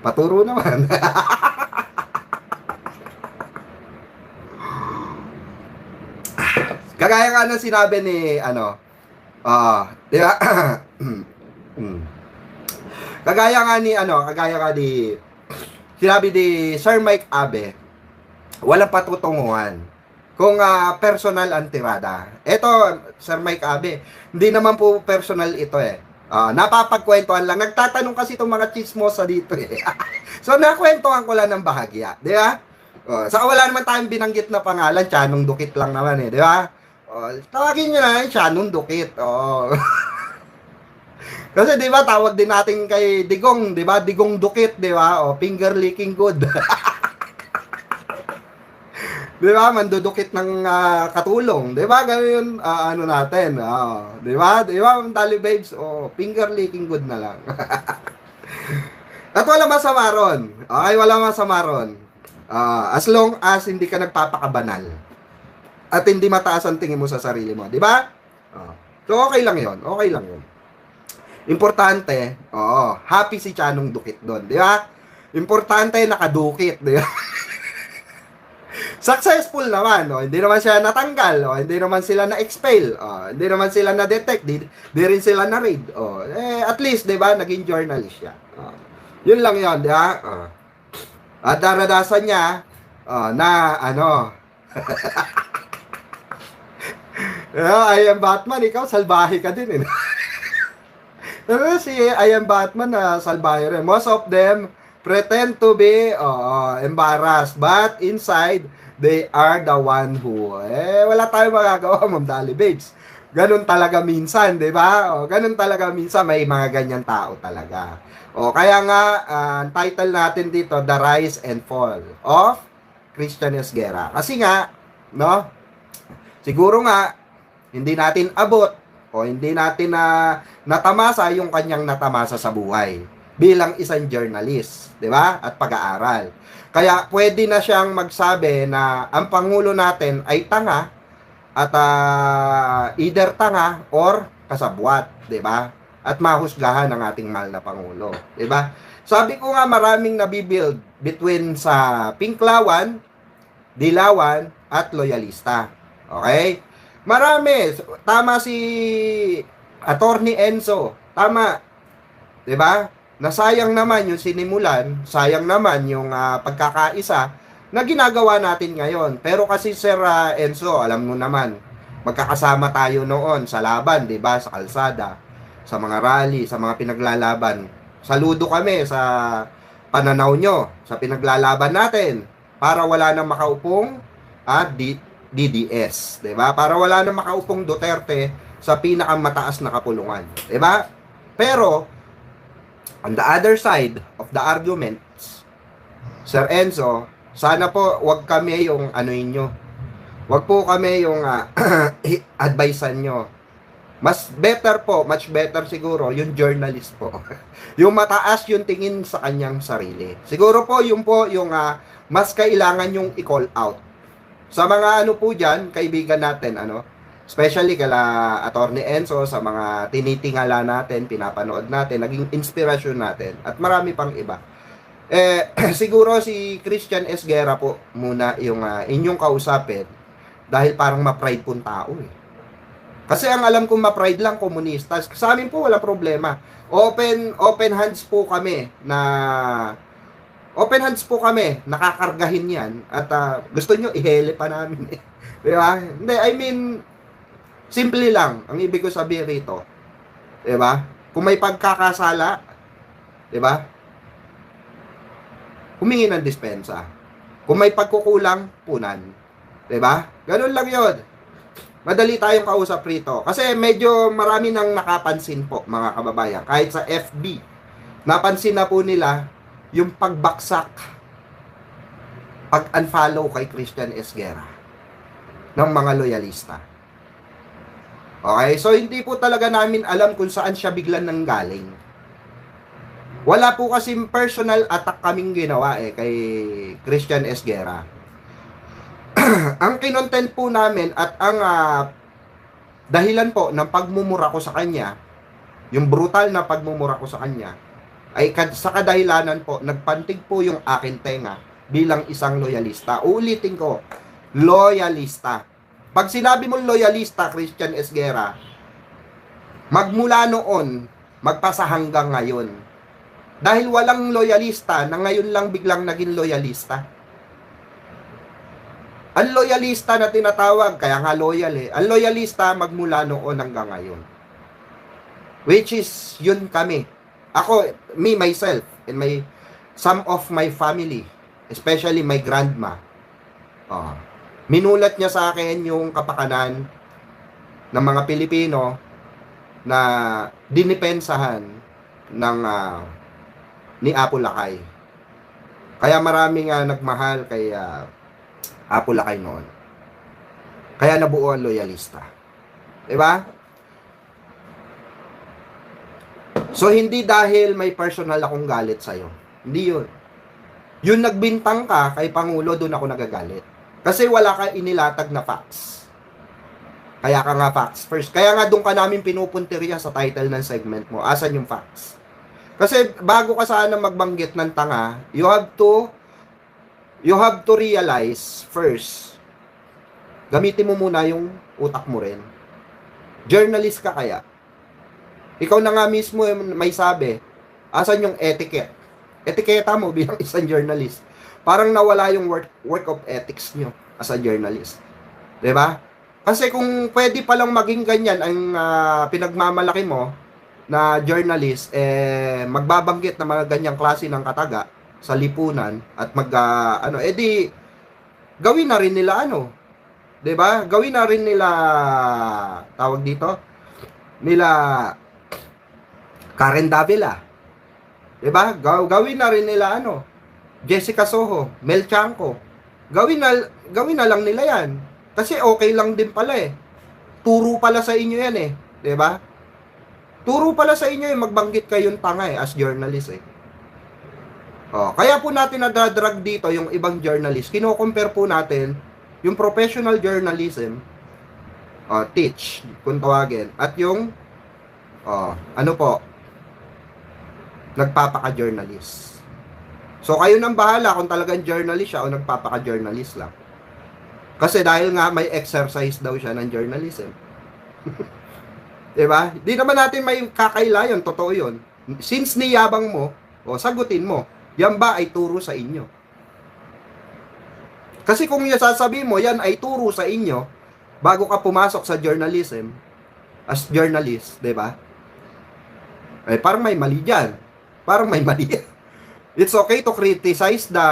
Paturo naman. Kagaya nga ng sinabi ni, ano, di ba? Kagaya nga ni, ano, kagaya nga ni, sinabi ni Sir Mike Abe, walang patutunguhan kung personal ang tirada. Ito, Sir Mike Abe, hindi naman po personal ito eh. Napapagkwentuhan lang. Nagtatanong kasi itong mga chismosa dito eh. So, nakwentuhan ko lang ng bahagya. Di ba? Saka wala naman tayong binanggit na pangalan. Tiyanong Dukit lang naman eh. Di ba? Tawagin nyo na yan, Tiyanong Dukit. Kasi di ba tawag din natin kay Digong, di ba? Digong Dukit, di ba? Finger licking good. Di ba? Mandudukit ng katulong. Di ba? Ganun yung ano natin. Di ba? Di ba, Dali Babes? Finger licking good na lang. At wala masama ron. Okay, wala masama ron. As long as hindi ka nagpapakabanal. At hindi mataas ang tingin mo sa sarili mo. Di ba? So, okay lang yon. Okay lang yun. Importante, happy si Tiyanong Dukit doon. Di ba? Importante, nakadukit. Di ba? Successful naman, hindi naman siya natanggal, hindi naman sila na-expel, hindi naman sila na-detect, di rin sila na-read. At least, 'di ba, naging journalist siya. Yun lang 'yon, 'di ba? At daradasan niya na ano. I am Batman, ikaw salbahe ka din eh. Pero si I am Batman na salbahe rin. Most of them pretend to be embarrassed, but inside they are the one who, wala tayong magagawa, Ma'am Dali Babes. Ganun talaga minsan, di ba? Ganun talaga minsan, may mga ganyan tao talaga. Kaya nga, title natin dito, The Rise and Fall of Christian Esguerra. Kasi nga, no? Siguro nga, hindi natin abot, hindi natin natamasa yung kanyang natamasa sa buhay bilang isang journalist, di ba? At pag-aaral. Kaya pwede na siyang magsabi na ang Pangulo natin ay tanga at either tanga or kasabwat, 'di ba? At mahusgahan ng ating mahal na Pangulo, 'di ba? Sabi ko nga maraming nabibuild between sa Pinklawan, Dilawan at Loyalista. Okay? Marami, tama si Attorney Enzo, tama. 'Di ba? Nasayang naman yung sinimulan, sayang naman yung pagkakaisa na ginagawa natin ngayon. Pero kasi Sir Enzo, alam mo naman, magkakasama tayo noon sa laban, 'di ba? Sa kalsada, sa mga rally, sa mga pinaglalaban. Saludo kami sa pananaw nyo, sa pinaglalaban natin para wala nang makaupong DDS, 'di ba? Para wala nang makaupong Duterte sa pinakamataas na kapulungan, 'di ba? Pero on the other side of the arguments, Sir Enzo, sana po wag kami yung ano inyo. Wag po kami yung advisean nyo. Mas better po, much better siguro yung journalist po. Yung mataas yung tingin sa kanyang sarili. Siguro po yung mas kailangan yung i-call out. Sa mga ano po diyan, kaibigan natin especially kala Attorney Enzo, sa mga tinitingala natin, pinapanood natin, naging inspirasyon natin, at marami pang iba. Siguro si Christian Esguerra po muna yung inyong kausapin, dahil parang ma-pride pong tao eh. Kasi ang alam kong ma-pride lang, komunista. Sa amin po wala problema. Open hands po kami nakakargahin yan, at gusto nyo ihele pa namin eh. Diba? Hindi, I mean, simple lang ang ibig ko sabihin rito. 'Di ba? Kung may pagkakasala, 'di ba? Humingi ng dispensa. Kung may pagkukulang, punan. 'Di ba? Ganun lang 'yon. Madali tayong kausap rito kasi medyo marami nang nakapansin po, mga kababayan. Kahit sa FB, napansin na po nila yung pagbaksak, pag-unfollow kay Christian Esguerra ng mga loyalista. Okay, so hindi po talaga namin alam kung saan siya biglang nanggaling. Wala po kasi personal attack kaming ginawa kay Christian Esguerra. Ang kinontent po namin at ang dahilan po ng pagmumura ko sa kanya, yung brutal na pagmumura ko sa kanya, ay sa kadahilanan po, nagpantig po yung akin tenga bilang isang loyalista. Uulitin ko, loyalista. Pag sinabi mong loyalista, Christian Esguerra, magmula noon, magpasa hanggang ngayon. Dahil walang loyalista na ngayon lang biglang naging loyalista. Ang loyalista na tinatawag, kaya nga loyal eh. Ang loyalista magmula noon hanggang ngayon. Which is, yun kami. Ako, me, myself, and some of my family, especially my grandma, minulat niya sa akin yung kapakanan ng mga Pilipino na dinipensahan ng ni Apo Lakay. Kaya marami nga nagmahal kay Apo Lakay noon. Kaya nabuo ang loyalista. Diba? So, hindi dahil may personal akong galit sa'yo. Hindi yun. Yung nagbintang ka kay Pangulo, doon ako nagagalit. Kasi wala ka inilatag na facts. Kaya ka nga facts first. Kaya nga doon ka namin pinupuntirya sa title ng segment mo. Asan yung facts? Kasi bago ka sana magbanggit ng tanga, you have to realize first, gamitin mo muna yung utak mo rin. Journalist ka kaya? Ikaw na nga mismo may sabi, asan yung etiquette? Etiketa mo bilang isang journalist. Parang nawala yung work of ethics nyo as a journalist. Diba? Kasi kung pwede palang maging ganyan ang pinagmamalaki mo na journalist, magbabanggit na mga ganyang klase ng kataga sa lipunan at edi gawin na rin nila diba? Gawin na rin nila, tawag dito, nila Karen Davila. Diba? Gawin na rin nila Jessica Soho, Mel Chanco. Gawin na lang nila yan. Kasi okay lang din pala eh. Turo pala sa inyo yan eh. Diba? Turo pala sa inyo magbanggit kayong tanga as journalist eh. Kaya po natin nadadrag dito yung ibang journalist. Kino-compare po natin yung professional journalism, teach, kung tawagin, at yung, nagpapaka-journalist. So, kayo nang bahala kung talagang journalist siya o nagpapaka-journalist lang. Kasi dahil nga may exercise daw siya ng journalism. Diba? Di naman natin may kakaila yun, totoo yun. Since niyabang mo, sagutin mo, yan ba ay turo sa inyo? Kasi kung sasabihin mo, yan ay turo sa inyo, bago ka pumasok sa journalism, as journalist, diba? Parang may mali dyan. Parang may mali. It's okay to criticize the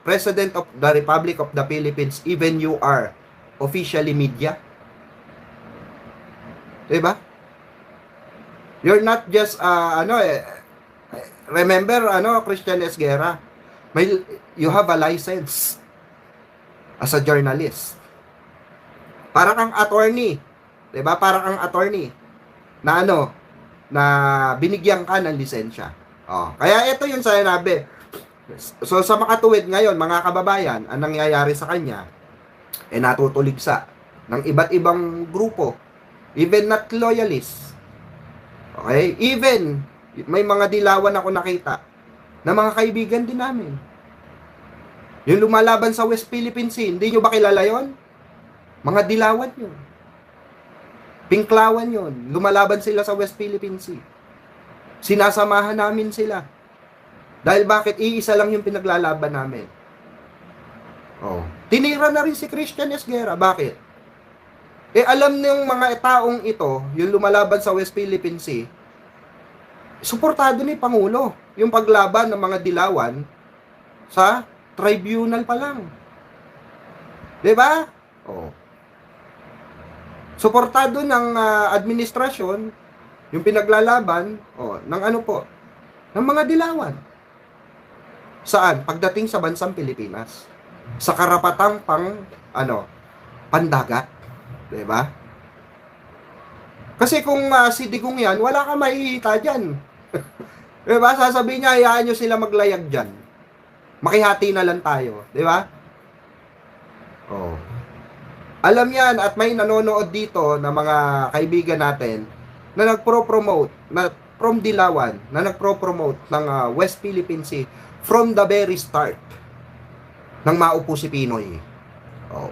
President of the Republic of the Philippines even you are officially media. Diba? You're not just, remember, Christian Esguerra, you have a license as a journalist. Parang kang attorney. Diba? Parang kang attorney na na binigyan ka ng lisensya. Kaya ito yung sinabi. So sa makatuwid ngayon, mga kababayan, ang nangyayari sa kanya, natutuligsa ng iba't ibang grupo. Even not loyalists. Okay? Even, may mga dilawan ako nakita na mga kaibigan din namin. Yung lumalaban sa West Philippine Sea, hindi nyo ba kilala yun? Mga dilawan yun. Pinklawan yun. Lumalaban sila sa West Philippine Sea. Sinasamahan namin sila. Dahil bakit? Iisa lang yung pinaglalaban namin. Tinira na rin si Christian Esguerra. Bakit? Alam ng mga taong ito, yung lumalaban sa West Philippine Sea, suportado ni Pangulo yung paglaban ng mga dilawan sa tribunal pa lang. Diba? Suportado ng administrasyon yung pinaglalaban ng ng mga dilawan. Saan? Pagdating sa bansang Pilipinas. Sa karapatang pandagat. Diba? Kasi kung si Digong yan, wala kang mahihita dyan. Diba? Sasabihin niya, hayaan nyo sila maglayag dyan. Makihati na lang tayo. Diba? Alam yan at may nanonood dito na mga kaibigan natin na nagpro-promote na from Dilawan na nagpro-promote ng West Philippine Sea from the very start nang maupo si Pinoy. Oh.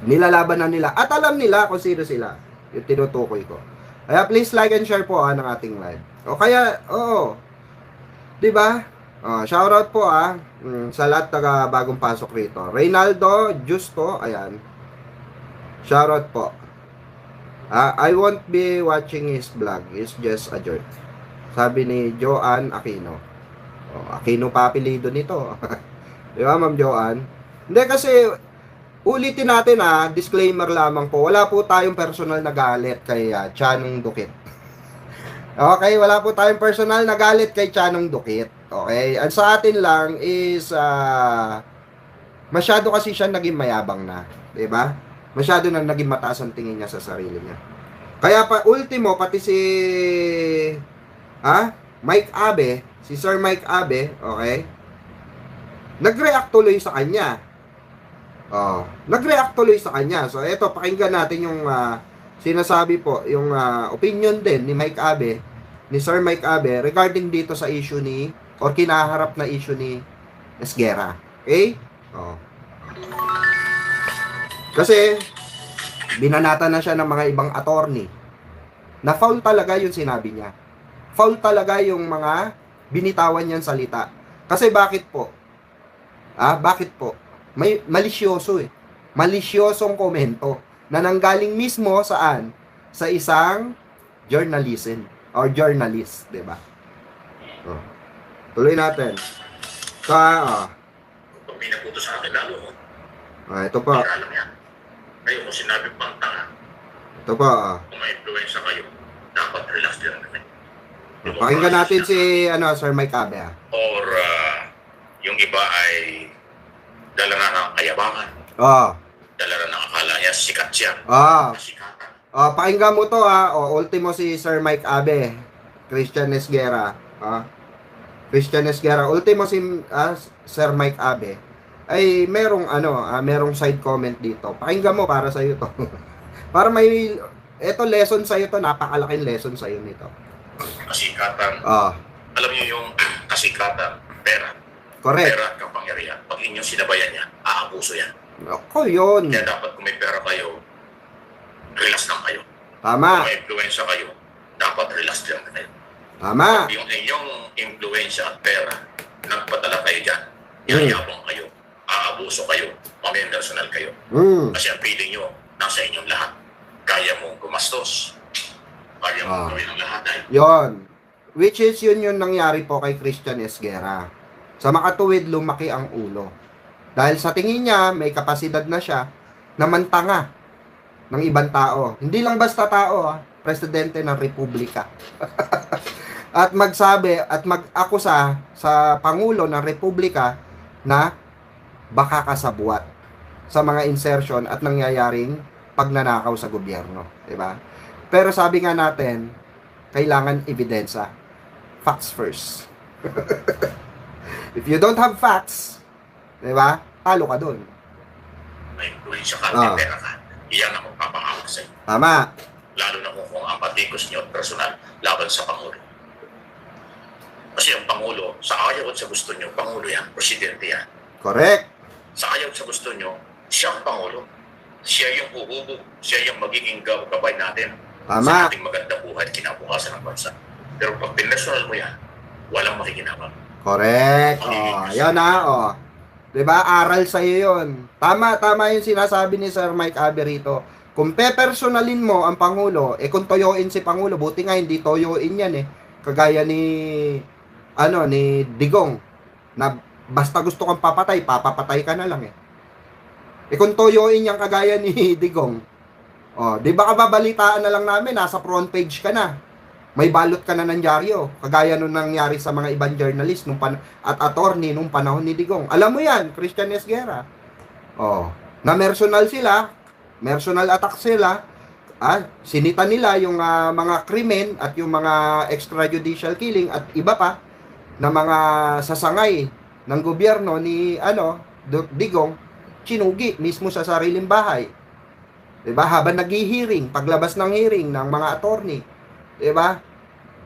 Nilalaban na nila. At alam nila kung sino sila. Yung tinutukoy ko. Kaya please like and share po ng ating live. O kaya, diba? Shoutout po sa lahat na bagong pasok rito. Reynaldo Justo, ayan. Shoutout po. I won't be watching his vlog. It's just a joke. Sabi ni Joanne Aquino. Aquino pa apelido nito. Di ba, Ma'am Joanne? Hindi kasi, ulitin natin disclaimer lamang po. Wala po tayong personal na galit kay Chanong Dukit. Okay, wala po tayong personal na galit kay Chanong Dukit. Okay, ang sa atin lang is masyado kasi siya naging mayabang na, 'di ba? Masyado nang naging mataas ang tingin niya sa sarili niya. Kaya pa ultimo pati si Mike Abe, si Sir Mike Abe, okay? Nag-react tuloy sa kanya. Nag-react tuloy sa kanya. So eto, pakinggan natin yung sinasabi po, yung opinion din ni Mike Abe, ni Sir Mike Abe regarding dito sa issue ni or kinaharap na issue ni Esguerra. Okay? Kasi binanata na siya ng mga ibang attorney na foul talaga yung sinabi niya. Foul talaga yung mga binitawan niyang salita. Kasi bakit po? Bakit po? May malisyoso Malisyosong komento na nanggaling mismo saan? Sa isang journalism or journalist, 'di ba? Tuloy natin. Pag pinaputo sa akin lalo, ito pa. alam yan. Ngayon, kung sinabi pang tanga, Ito pa. kung may influensya kayo, dapat relax din natin. Pakinggan natin si Sir Mike Abe. Or yung iba ay dala na ng kayabangan. Dala na ng akala niya, sikat siya. Sikatan. Pakinggan mo to ultimo si Sir Mike Abe, Christian Esguerra. Christian Esguerra, ultimo si Sir Mike Abe ay merong side comment dito. Pakinggan mo para sa iyo to. Para may lesson sa iyo to, napakalaking lesson sa iyo nito. Kasikatan. Alam niyo yung kasikatan, pera. Correct. Pera at kapangyarihan. Pag inyong sinabayan niya, aabuso yan. Ako yun. Kaya dapat kung may pera kayo, relax lang kayo. Tama. Kung may influensya kayo, dapat relax lang kayo. Tama. Yung inyong influensya at pera, nagpadala kayo dyan, yayabang kayo, aabuso kayo, mamimersonal kayo. Kasi ang feeling nyo, nasa inyong lahat. Kaya mong gumastos. Kaya mong gawin ang lahat. Yon. Which is yun yung nangyari po kay Christian Esguerra. Sa makatuwid, lumaki ang ulo. Dahil sa tingin niya, may kapasidad na siya na mantanga ng ibang tao. Hindi lang basta tao, presidente ng republika. At magsabi at mag-akusa sa Pangulo ng Republika na baka kasabwat sa mga insertion at nangyayaring pagnanakaw sa gobyerno. Diba? Pero sabi nga natin, kailangan ebidensya. Facts first. If you don't have facts, diba? Talo ka dun. May influensya ka, may pera ka. Iyan ang magpapahawak sa'yo. Tama. Lalo na kung ang patikos niyo personal laban sa Pangulo. Kasi ang Pangulo, sa ayaw at sa gusto niyo, Pangulo yan, Presidente yan. Correct. Sa ayaw at sa gusto niyo, siya ang Pangulo. Siya yung uhubog, siya yung magiging gabay natin. Tama. Sa ating magandang buhay at kinabukasan ng bansa. Pero pag pinasonal mo yan, walang makikinabang. Correct. Yan Diba? Aral sa iyo yun. Tama yung sinasabi ni Sir Mike Abe rito. Kung pe-personalin mo ang Pangulo, kung toyoin si Pangulo, buti nga hindi toyoin yan Kagaya ni Digong, na basta gusto kang papatay, papapatay ka na lang kung toyoin yang kagaya ni Digong, di ba kababalitaan na lang namin, nasa front page ka na. May balot ka na ng dyaryo. Kagaya nung nangyari sa mga ibang journalist at attorney nung panahon ni Digong. Alam mo yan, Christian Esguerra. Na personal attack sila. Sinita nila yung mga krimen at yung mga extrajudicial killing at iba pa na mga sasangay ng gobyerno ni Digong, sinugi mismo sa sariling bahay. Diba? Habang nag-hearing, paglabas ng hearing ng mga attorney. Diba?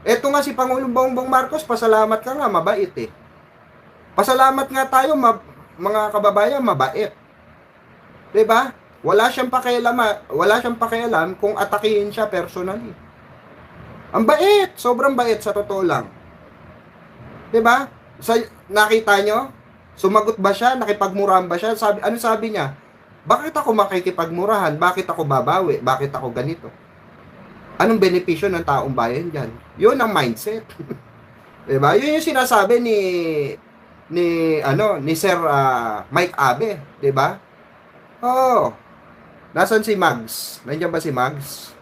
Eto nga si Pangulong Bongbong Marcos, pasalamat ka nga, mabait eh. Pasalamat nga tayo, mga kababayan, mabait. 'Di ba? Wala siyang pakialam kung atakihin siya personally. Ang bait, sobrang bait sa totoo lang. 'Di ba? Nakita nyo? Sumagot ba siya? Nakipagmurahan ba siya? Ano sabi niya? Bakit ako makikipagmurahan? Bakit ako babawi? Bakit ako ganito? Anong benepisyo ng taong bayan diyan? 'Yun ang mindset. 'Di ba? 'Yun yung sinasabi ni Sir Mike Abe, 'di ba? Oh. Nasaan si Mags? Nandiyan ba si Mags?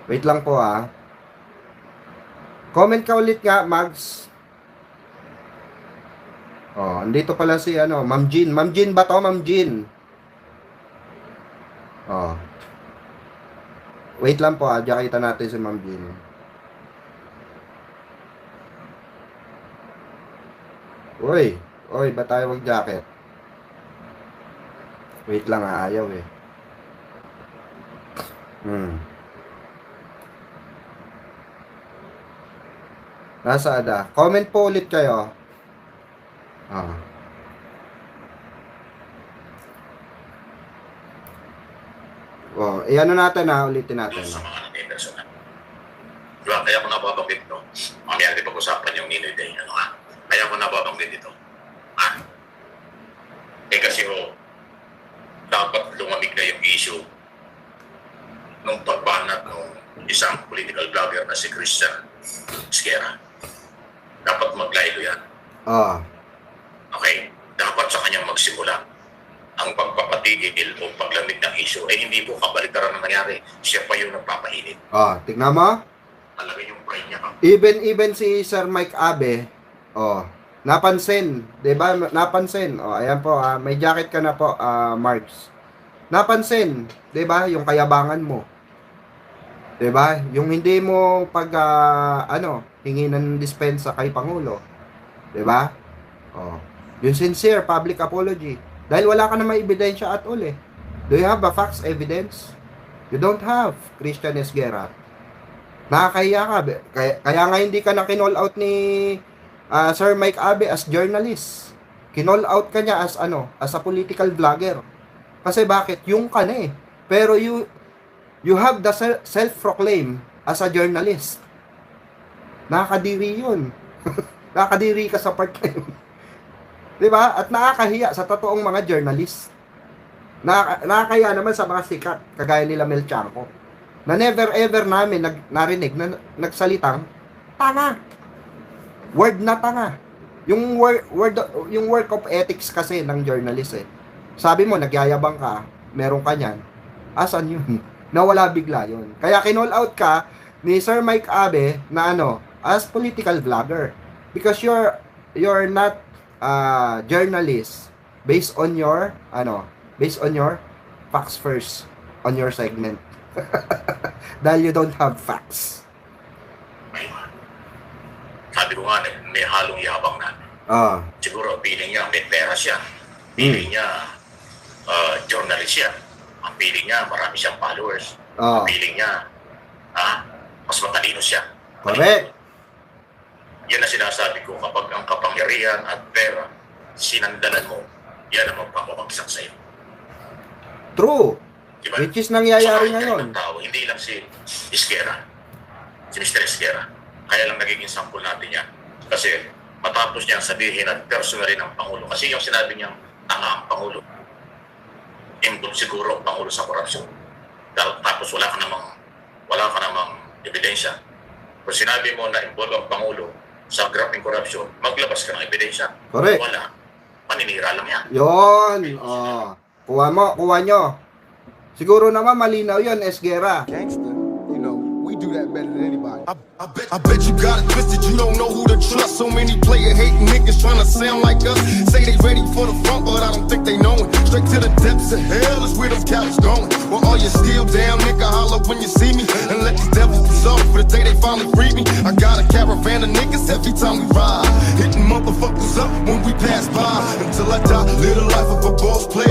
Wait lang po Comment ka ulit nga, Mags. Oh, andito pala si Ma'am Jean. Ma'am Jean ba to, Ma'am Jean? Oh. Wait lang po diyan kita natin si Ma'am Jean. Oy, ba tayo mag-jacket? Wait lang ayaw eh. Nasa ada. Comment po ulit kayo. Iyan natin ulitin natin. Sa mga personal. Diba, kaya ko nababanggit no? Mamaya di pag-usapan yung Ninoy Day. Kaya ko nababanggit ito. Kasi dapat lumamig na yung issue nung pagbanat ng isang political vlogger na si Christian Esguerra. Dapat maglaylo yan. Okay? Dapat sa kanyang magsimula ang pagpapatigil o paglamig ng issue. Hindi po kabaliktaran na nangyari. Siya pa yung nagpapainit. Tignan mo. Talaga yung pride niya. Even si Sir Mike Abe, napansin, 'di ba? Napansin. Ayan po, may jacket ka na po, Marks. Napansin, 'di ba, yung kayabangan mo. 'Di ba? Yung hindi mo hingi ng dispensa kay Pangulo. 'Di ba? Yung sincere public apology. Dahil wala ka na may ebidensya at all eh. Do you have a facts evidence? You don't have, Christian Esguerra. Nakakahiya ka. Kaya nga hindi ka na kinall out ni Sir Mike Abe as journalist. Kinall out ka niya as a political vlogger. Kasi bakit? Yung ka na eh. Pero you have the self-proclaim as a journalist. Nakakadiri yun. Nakakadiri ka sa part na yun. Diba? At nakakahiya sa totoong mga journalist. Nakakahiya naman sa mga sikat, kagaya nila Mel Chanco, na never ever namin narinig na nagsalitang tanga. Word na tanga. Yung work of ethics kasi ng journalist eh. Sabi mo, nagyayabang ka, meron ka niyan. Asan yun? Nawala bigla yun. Kaya kinall out ka ni Sir Mike Abe na as political vlogger. Because you're not journalist based on your facts first on your segment. Dahil you don't have facts. Sabi ko nga, may halong yabang na. Siguro, feeling niya may pera siya. Feeling niya journalist siya. Ang feeling niya, marami siyang followers. Ang feeling niya, mas matalino siya. Correct. Yan ang sinasabi ko, kapag ang kapangyarihan at pera, sinandalan mo, yan ang magpapabagsak sa'yo. True. Diba? Which is nangyayari ngayon. Tao, hindi lang si Esguerra, si Mr. Esguerra. Kaya lang nagiging sample natin yan. Kasi matapos niyang sabihin at personally ng Pangulo, kasi yung sinabi niyang tanga ang Pangulo, involved siguro ang Pangulo sa korupsyon. Tapos wala ka namang ebidensya. Kung sinabi mo na involved ang Pangulo sa grabbing corruption, maglabas ka ng ebidensya. Correct. Wala. Paninira lang yan. Yun. Kuha nyo. Siguro naman malinaw yun, Esguerra. Gangster, we do that better than anybody. I bet you got it twisted, you don't know who to trust. So many player hating niggas trying to sound like us. Say they ready for the front, but I don't think they know it. Straight to the depths of hell is where them cowards going. Well, all you still down, nigga, holler when you see me. And let these devils be sorry for the day they finally free me. I got a caravan of niggas every time we ride. Hitting motherfuckers up when we pass by. Until I die, live the life of a boss player.